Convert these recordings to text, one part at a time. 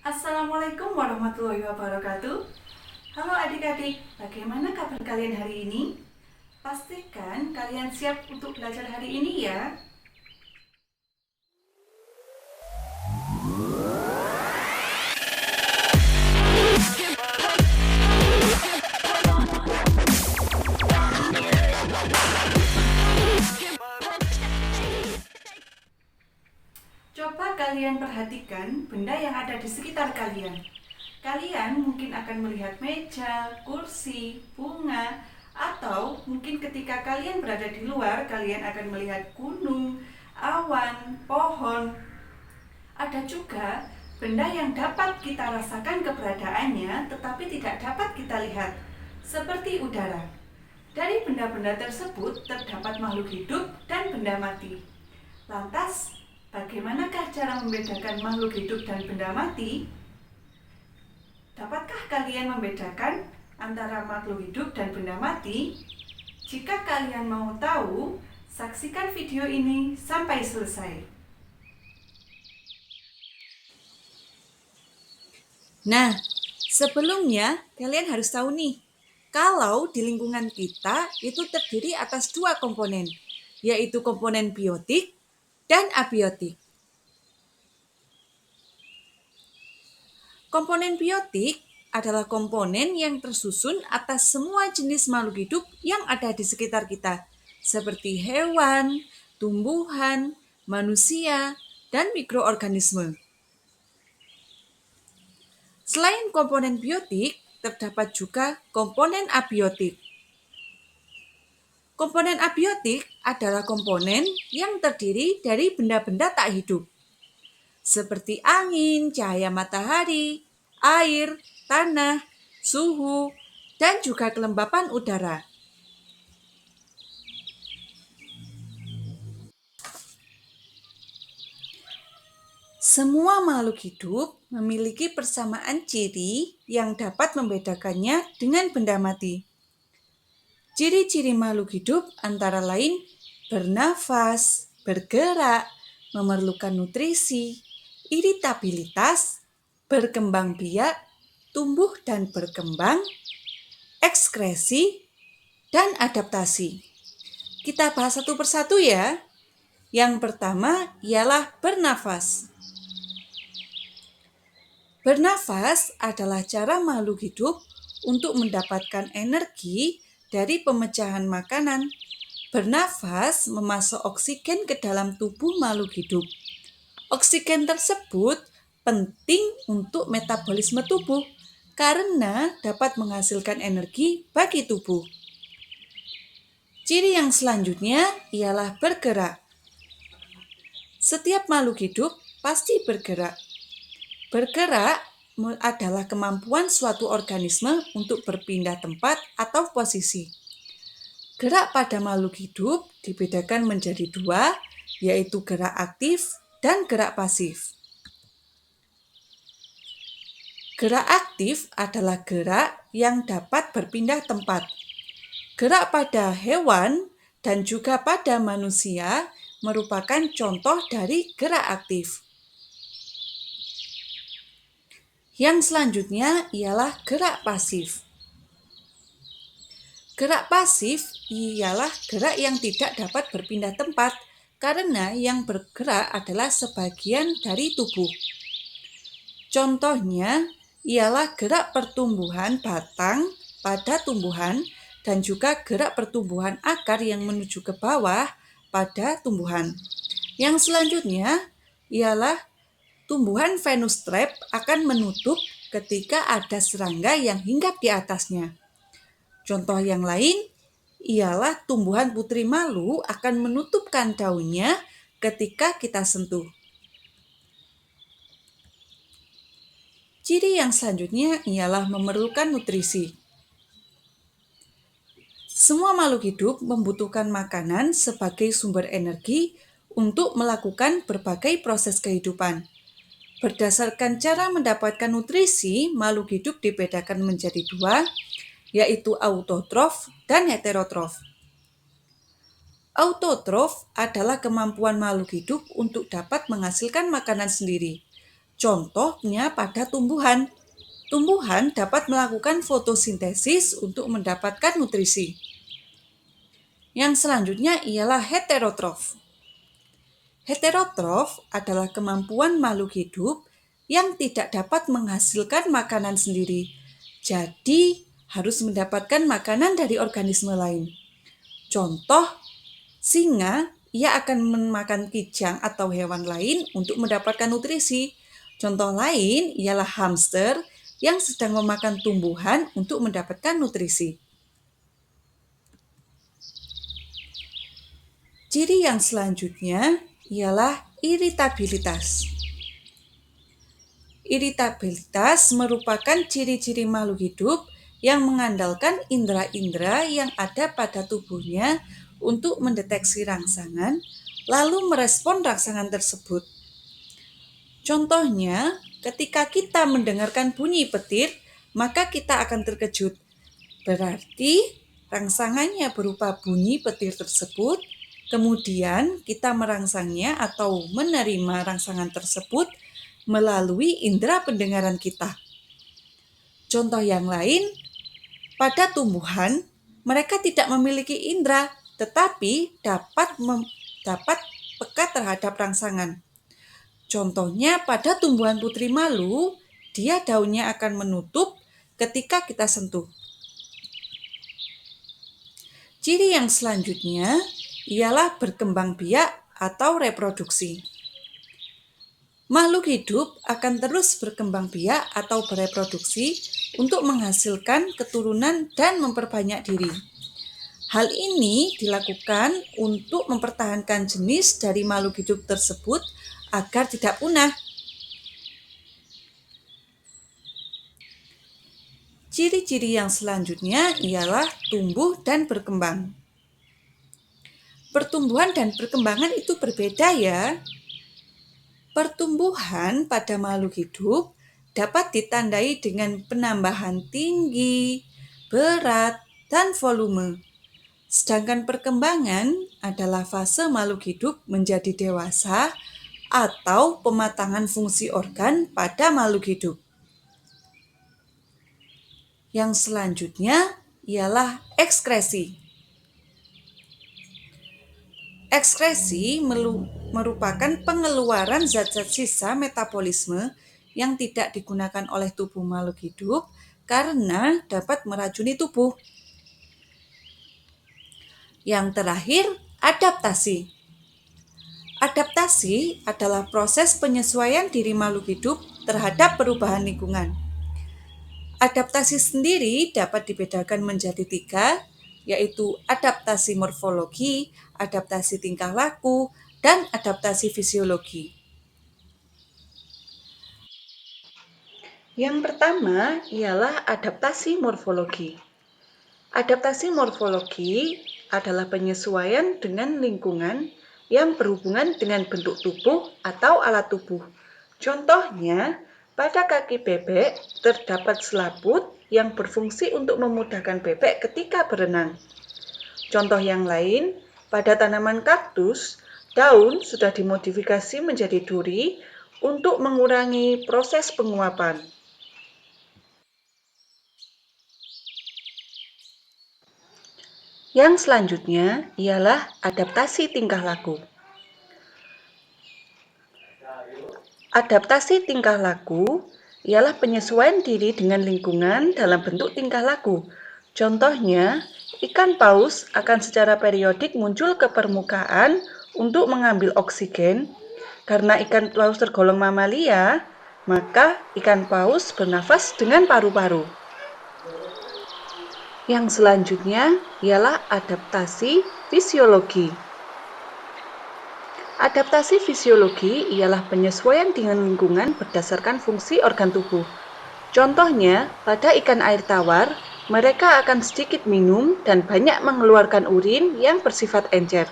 Assalamualaikum warahmatullahi wabarakatuh. Halo adik-adik, bagaimana kabar kalian hari ini? Pastikan kalian siap untuk belajar hari ini ya. Coba kalian perhatikan benda yang ada di sekitar kalian. Kalian mungkin akan melihat meja, kursi, bunga, atau mungkin ketika kalian berada di luar, kalian akan melihat gunung, awan, pohon. Ada juga benda yang dapat kita rasakan keberadaannya tetapi tidak dapat kita lihat, seperti udara. Dari benda-benda tersebut terdapat makhluk hidup dan benda mati. Lantas, bagaimanakah cara membedakan makhluk hidup dan benda mati? Dapatkah kalian membedakan antara makhluk hidup dan benda mati? Jika kalian mau tahu, saksikan video ini sampai selesai. Nah, sebelumnya kalian harus tahu nih, kalau di lingkungan kita itu terdiri atas dua komponen, yaitu komponen biotik dan abiotik. Komponen biotik adalah komponen yang tersusun atas semua jenis makhluk hidup yang ada di sekitar kita, seperti hewan, tumbuhan, manusia, dan mikroorganisme. Selain komponen biotik, terdapat juga komponen abiotik. Komponen abiotik adalah komponen yang terdiri dari benda-benda tak hidup, seperti angin, cahaya matahari, air, tanah, suhu, dan juga kelembapan udara. Semua makhluk hidup memiliki persamaan ciri yang dapat membedakannya dengan benda mati. Ciri-ciri makhluk hidup antara lain bernafas, bergerak, memerlukan nutrisi, iritabilitas, berkembang biak, tumbuh dan berkembang, ekskresi, dan adaptasi. Kita bahas satu persatu ya. Yang pertama ialah bernafas. Bernafas adalah cara makhluk hidup untuk mendapatkan energi dari pemecahan makanan. Bernafas memasuk oksigen ke dalam tubuh makhluk hidup. Oksigen tersebut penting untuk metabolisme tubuh karena dapat menghasilkan energi bagi tubuh. Ciri yang selanjutnya ialah bergerak. Setiap makhluk hidup pasti bergerak. Bergerak adalah kemampuan suatu organisme untuk berpindah tempat atau posisi. Gerak pada makhluk hidup dibedakan menjadi dua, yaitu gerak aktif dan gerak pasif. Gerak aktif adalah gerak yang dapat berpindah tempat. Gerak pada hewan dan juga pada manusia merupakan contoh dari gerak aktif. Yang selanjutnya ialah gerak pasif. Gerak pasif ialah gerak yang tidak dapat berpindah tempat karena yang bergerak adalah sebagian dari tubuh. Contohnya ialah gerak pertumbuhan batang pada tumbuhan dan juga gerak pertumbuhan akar yang menuju ke bawah pada tumbuhan. Yang selanjutnya ialah tumbuhan Venus trap akan menutup ketika ada serangga yang hinggap di atasnya. Contoh yang lain ialah tumbuhan putri malu akan menutupkan daunnya ketika kita sentuh. Ciri yang selanjutnya ialah memerlukan nutrisi. Semua makhluk hidup membutuhkan makanan sebagai sumber energi untuk melakukan berbagai proses kehidupan. Berdasarkan cara mendapatkan nutrisi, makhluk hidup dibedakan menjadi dua, yaitu autotrof dan heterotrof. Autotrof adalah kemampuan makhluk hidup untuk dapat menghasilkan makanan sendiri. Contohnya pada tumbuhan. Tumbuhan dapat melakukan fotosintesis untuk mendapatkan nutrisi. Yang selanjutnya ialah heterotrof. Heterotrof adalah kemampuan makhluk hidup yang tidak dapat menghasilkan makanan sendiri. Jadi, harus mendapatkan makanan dari organisme lain. Contoh, singa, ia akan memakan kijang atau hewan lain untuk mendapatkan nutrisi. Contoh lain ialah hamster yang sedang memakan tumbuhan untuk mendapatkan nutrisi. Ciri yang selanjutnya ialah iritabilitas. Iritabilitas merupakan ciri-ciri makhluk hidup yang mengandalkan indera-indera yang ada pada tubuhnya untuk mendeteksi rangsangan, lalu merespon rangsangan tersebut. Contohnya, ketika kita mendengarkan bunyi petir, maka kita akan terkejut. Berarti rangsangannya berupa bunyi petir tersebut, kemudian kita merangsangnya atau menerima rangsangan tersebut melalui indera pendengaran kita. Contoh yang lain, pada tumbuhan, mereka tidak memiliki indera, tetapi dapat peka terhadap rangsangan. Contohnya pada tumbuhan putri malu, dia daunnya akan menutup ketika kita sentuh. Ciri yang selanjutnya ialah berkembang biak atau reproduksi. Makhluk hidup akan terus berkembang biak atau bereproduksi untuk menghasilkan keturunan dan memperbanyak diri. Hal ini dilakukan untuk mempertahankan jenis dari makhluk hidup tersebut agar tidak punah. Ciri-ciri yang selanjutnya ialah tumbuh dan berkembang. Pertumbuhan dan perkembangan itu berbeda ya. Pertumbuhan pada makhluk hidup dapat ditandai dengan penambahan tinggi, berat, dan volume. Sedangkan perkembangan adalah fase makhluk hidup menjadi dewasa atau pematangan fungsi organ pada makhluk hidup. Yang selanjutnya ialah ekskresi. Ekskresi merupakan pengeluaran zat-zat sisa metabolisme yang tidak digunakan oleh tubuh makhluk hidup karena dapat meracuni tubuh. Yang terakhir, adaptasi. Adaptasi adalah proses penyesuaian diri makhluk hidup terhadap perubahan lingkungan. Adaptasi sendiri dapat dibedakan menjadi 3, yaitu adaptasi morfologi, adaptasi tingkah laku, dan adaptasi fisiologi. Yang pertama ialah adaptasi morfologi. Adaptasi morfologi adalah penyesuaian dengan lingkungan yang berhubungan dengan bentuk tubuh atau alat tubuh. Contohnya, pada kaki bebek terdapat selaput yang berfungsi untuk memudahkan bebek ketika berenang. Contoh yang lain, pada tanaman kaktus, daun sudah dimodifikasi menjadi duri untuk mengurangi proses penguapan. Yang selanjutnya ialah adaptasi tingkah laku. Adaptasi tingkah laku ialah penyesuaian diri dengan lingkungan dalam bentuk tingkah laku. Contohnya, ikan paus akan secara periodik muncul ke permukaan untuk mengambil oksigen. Karena ikan paus tergolong mamalia, maka ikan paus bernafas dengan paru-paru. Yang selanjutnya ialah adaptasi fisiologi. Adaptasi fisiologi ialah penyesuaian dengan lingkungan berdasarkan fungsi organ tubuh. Contohnya, pada ikan air tawar, mereka akan sedikit minum dan banyak mengeluarkan urin yang bersifat encer.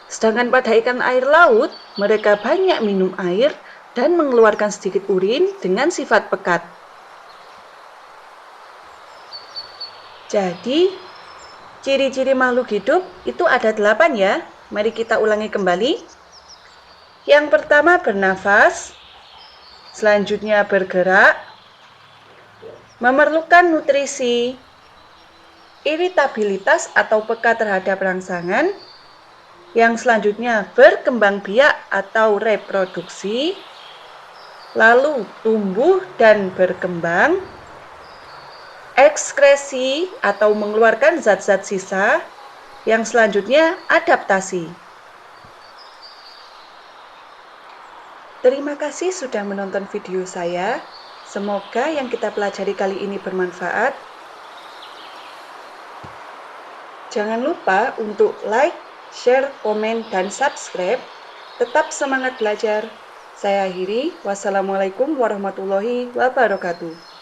Sedangkan pada ikan air laut, mereka banyak minum air dan mengeluarkan sedikit urin dengan sifat pekat. Jadi, ciri-ciri makhluk hidup itu ada 8 ya. Mari kita ulangi kembali. Yang pertama bernafas, Selanjutnya bergerak, memerlukan nutrisi, iritabilitas atau peka terhadap rangsangan. Yang selanjutnya berkembang biak atau reproduksi, lalu tumbuh dan berkembang, ekskresi atau mengeluarkan zat-zat sisa, yang selanjutnya adaptasi. Terima kasih sudah menonton video saya. Semoga yang kita pelajari kali ini bermanfaat. Jangan lupa untuk like, share, komen, dan subscribe. Tetap semangat belajar. Saya akhiri. Wassalamualaikum warahmatullahi wabarakatuh.